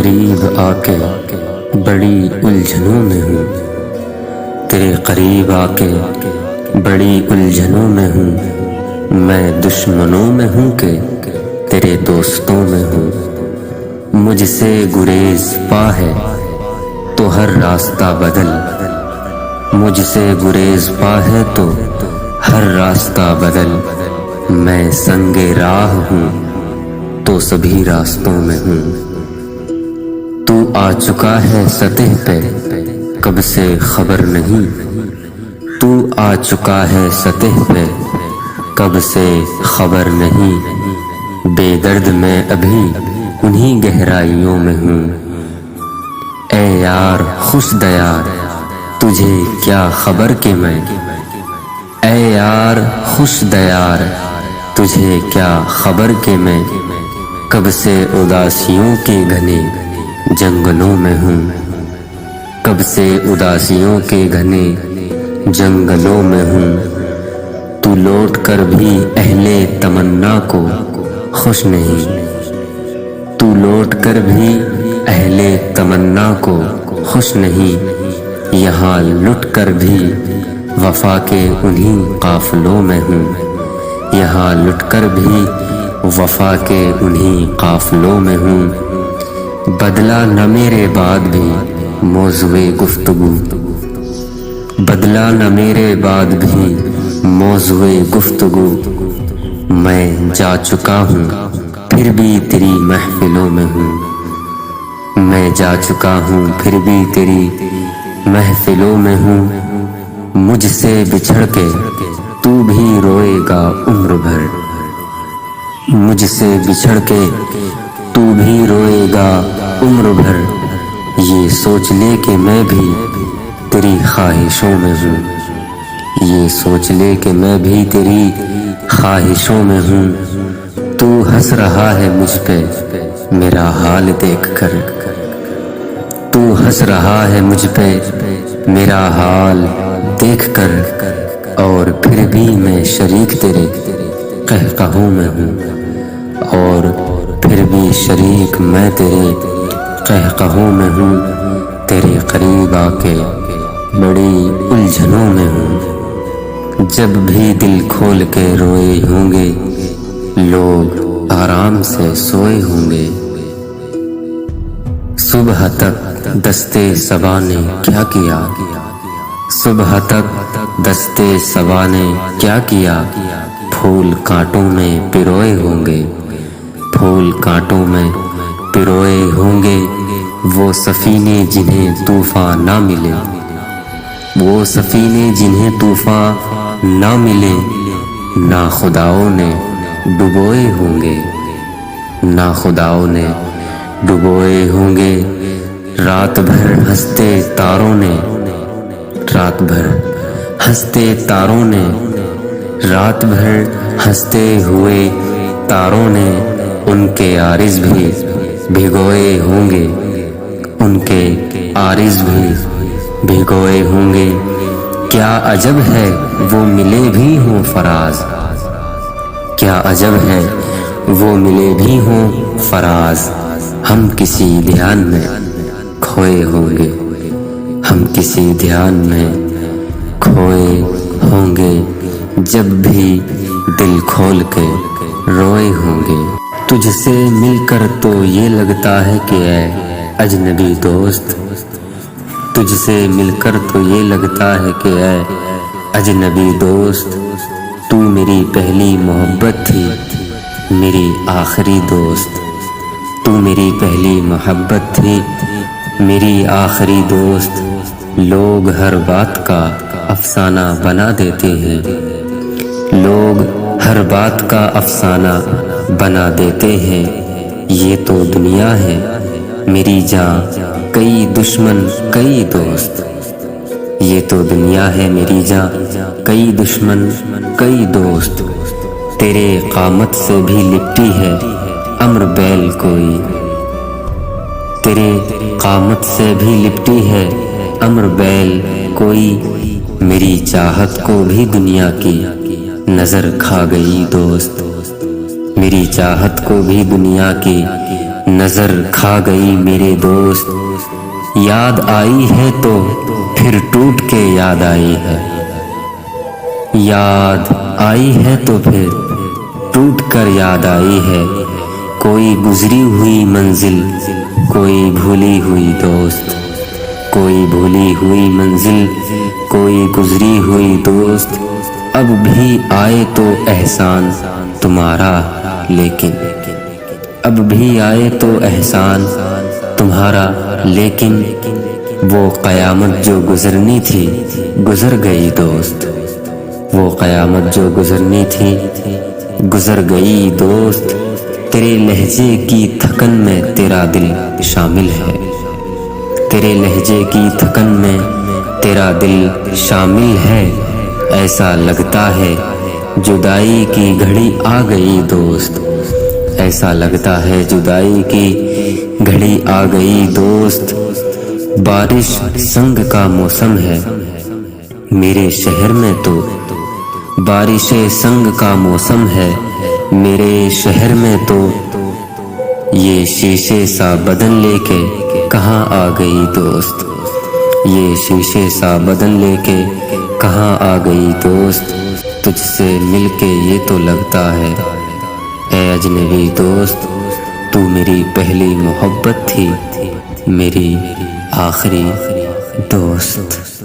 قریب آ کے بڑی الجھنوں میں ہوں، تیرے قریب آ کے بڑی الجھنوں میں ہوں، میں دشمنوں میں ہوں کہ تیرے دوستوں میں ہوں۔ مجھ سے گریز پا ہے تو ہر راستہ بدل، مجھ سے گریز پا ہے تو ہر راستہ بدل، میں سنگ راہ ہوں تو سبھی راستوں میں ہوں۔ تو آ چکا ہے سطح پہ کب سے خبر نہیں، تو آ چکا ہے سطح پہ کب سے خبر نہیں، بے درد میں ابھی انہی گہرائیوں میں ہوں۔ اے یار خوش دیار تجھے کیا خبر کہ میں، اے یار خوش دیار تجھے کیا خبر کہ میں کب سے اداسیوں کے گھنے جنگلوں میں ہوں، کب سے اداسیوں کے گھنے جنگلوں میں ہوں۔ تو لوٹ کر بھی اہل تمنا کو خوش نہیں، تو لوٹ کر بھی اہل تمنا کو خوش نہیں، یہاں لٹ کر بھی وفا کے انہی قافلوں میں ہوں، یہاں لٹ کر بھی وفا کے انہی قافلوں میں ہوں۔ بدلا نہ میرے بعد بھی موضوع گفتگو، بدلا نہ میرے بعد بھی موضوع گفتگو، میں جا چکا ہوں پھر بھی تیری محفلوں میں ہوں، میں جا چکا ہوں پھر بھی تیری محفلوں میں ہوں۔ مجھ سے بچھڑ کے تو بھی روئے گا عمر بھر، مجھ سے بچھڑ کے تو بھی روئے گا عمر بھر، یہ سوچ لے کہ میں بھی تیری خواہشوں میں ہوں، یہ سوچ لے کہ میں بھی تیری خواہشوں میں ہوں۔ تو ہنس رہا ہے مجھ پہ میرا حال دیکھ کر، تو ہنس رہا ہے مجھ پہ میرا حال دیکھ کر، اور پھر بھی میں شریک تیرے قہقہوں میں ہوں، اور پھر بھی شریک میں تیرے قہقہوں میں ہوں، تیرے قریب آ کے بڑی الجھنوں میں ہوں۔ جب بھی دل کھول کے روئے ہوں گے لوگ آرام سے سوئے ہوں گے، صبح تک دستے صبا نے کیا کیا، صبح تک دستے صبا نے کیا کیا، پھول کانٹوں میں پروئے ہوں گے، پھول کانٹوں میں پروئے ہوں گے، وہ سفینے جنہیں طوفان نہ ملے، وہ سفینے جنہیں طوفان نہ ملے، نا خداؤں نے ڈبوئے ہوں گے، نا خداؤں نے ڈبوئے ہوں گے۔ رات بھر ہنستے تاروں نے، رات بھر ہنستے تاروں نے، رات بھر ہنستے ہوئے تاروں نے، ان کے عارض بھی بھگوئے ہوں گے، ان کے عارض بھی بھگوئے ہوں گے۔ کیا عجب ہے وہ ملے بھی ہوں فراز، کیا عجب ہے وہ ملے بھی ہوں فراز، ہم کسی دھیان میں کھوئے ہوں گے، ہم کسی دھیان میں کھوئے ہوں گے، جب بھی دل کھول کے روئے ہوں گے۔ تجھ سے مل کر تو یہ لگتا ہے کہ اے اجنبی دوست، تجھ سے مل کر تو یہ لگتا ہے کہ اے اجنبی دوست، تو میری پہلی محبت تھی میری آخری دوست، تو میری پہلی محبت تھی میری آخری دوست۔ لوگ ہر بات کا افسانہ بنا دیتے ہیں، لوگ ہر بات کا افسانہ بنا دیتے ہیں، یہ تو دنیا ہے میری جاں کئی دشمن کئی دوست، یہ تو دنیا ہے میری جاں کئی دشمن کئی دوست، تیرے قامت سے بھی لپٹی ہے امر بیل کوئی، تیرے قامت سے بھی لپٹی ہے امر بیل کوئی، میری چاہت کو بھی دنیا کی نظر کھا گئی دوست، میری چاہت کو بھی دنیا کی نظر کھا گئی میرے دوست، یاد آئی ہے تو پھر ٹوٹ کے یاد آئی ہے، یاد آئی ہے تو پھر ٹوٹ کر یاد آئی ہے، کوئی گزری ہوئی منزل، کوئی بھولی ہوئی دوست، کوئی بھولی ہوئی منزل، کوئی گزری ہوئی دوست، اب بھی آئے تو احسان تمہارا لیکن، اب بھی آئے تو احسان تمہارا لیکن، وہ قیامت جو گزرنی تھی گزر گئی دوست، وہ قیامت جو گزرنی تھی گزر گئی دوست، تیرے لہجے کی تھکن میں تیرا دل شامل ہے، تیرے لہجے کی تھکن میں تیرا دل شامل ہے، ایسا لگتا ہے جدائی کی گھڑی آ گئی دوست، ایسا لگتا ہے جدائی کی گھڑی آ گئی دوست، بارش سنگ کا موسم ہے میرے شہر میں تو، بارش سنگ کا موسم ہے میرے شہر میں تو، یہ شیشے سا بدن لے کے کہاں آ گئی دوست، یہ شیشے سا بدن لے کے کہاں آ گئی دوست، تجھ سے مل کے یہ تو لگتا ہے اے اجنبی دوست، تو میری پہلی محبت تھی میری آخری دوست۔